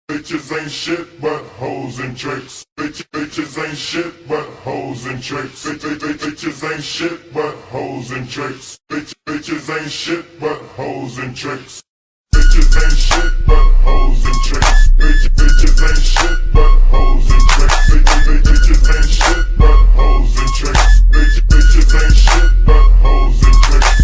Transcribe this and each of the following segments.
Bitches ain't shit but hoes and tricks. Bitches ain't shit but hoes and tricks. Bitches ain't shit but hoes and tricks. Bitches ain't shit but hoes and tricks. Bitches ain't shit but hoes and tricks. Bitches ain't shit but hoes and tricks. Bitches ain't shit but hoes and tricks. Bitches ain't shit but hoes and tricks.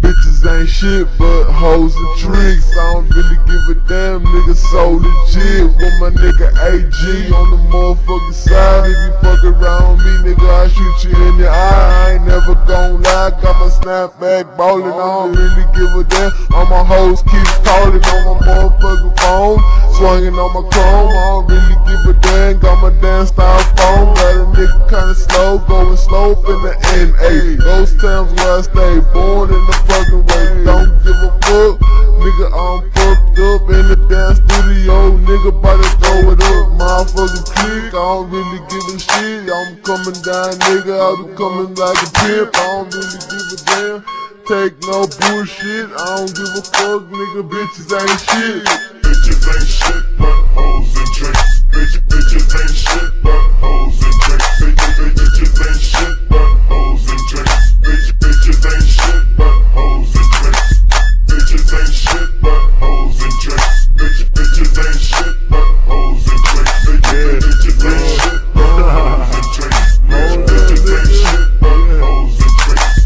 Bitches ain't shit but hoes and tricks. I don't really give a damn, nigga, so legit. With my nigga AG on the motherfucking side. If you fuck around me, nigga, I shoot you in the eye. I ain't never gon' lie, got my snapback ballin'. I don't really give a damn. All my hoes keep calling on my motherfucking phone, swinging on my chrome. I don't really give a damn, got my damn style phone. Got a nigga kinda slow, going slow in the NA. Those times where I stay born in the fucking way. Don't give a fuck, nigga, I'm fucked up in the damn studio. Nigga, bout to throw it up, motherfucking click. I don't really give a shit. I'm coming down, nigga, I be coming like a pimp. I don't really give a damn, take no bullshit. I don't give a fuck, nigga, bitches ain't shit. Bitches ain't shit but hoes and tricks. Bitches ain't shit but hoes and tricks. Bitches ain't shit but hoes and tricks. Bitches ain't shit but hoes and tricks. Bitches ain't shit but hoes and tricks. Bitches ain't shit but hoes and tricks. Bitches ain't shit but hoes and tricks. Bitches ain't shit but hoes and tricks.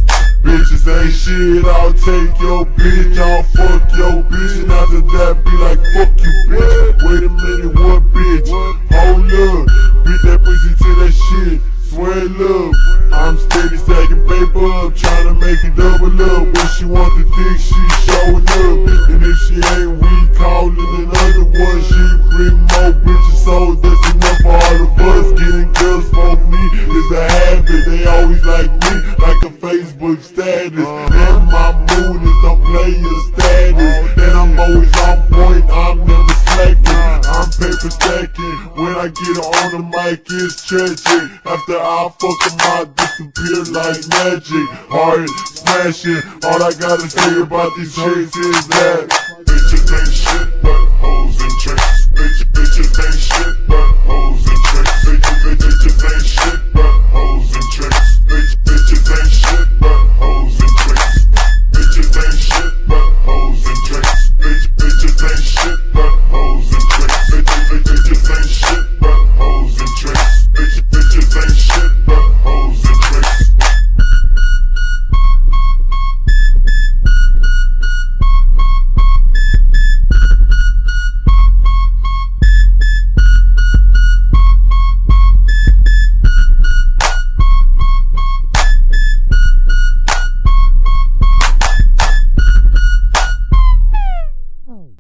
Bitches ain't shit, I'll take your bitch, I'll fuck your bitch, and after that be like, fuck you, bitch. Wait a minute, what bitch? Hold up, beat that pussy to that shit, swear love. I'm steady stacking paper up, tryna make it double up. When she want the dick, she showing up, and if she ain't weak, callin' another one. She bring more bitches, so that's enough for all of us. Getting girls for me is a habit, they always like me, like a Facebook status. And my mood is a player status, and I'm always on point, I'm never slacking. I'm paper stacking, when I get on the mic it's tragic. After I fuck them I disappear like magic. Hard smashing, all I gotta say about these chicks is that bitches ain't shit but hoes and tricks.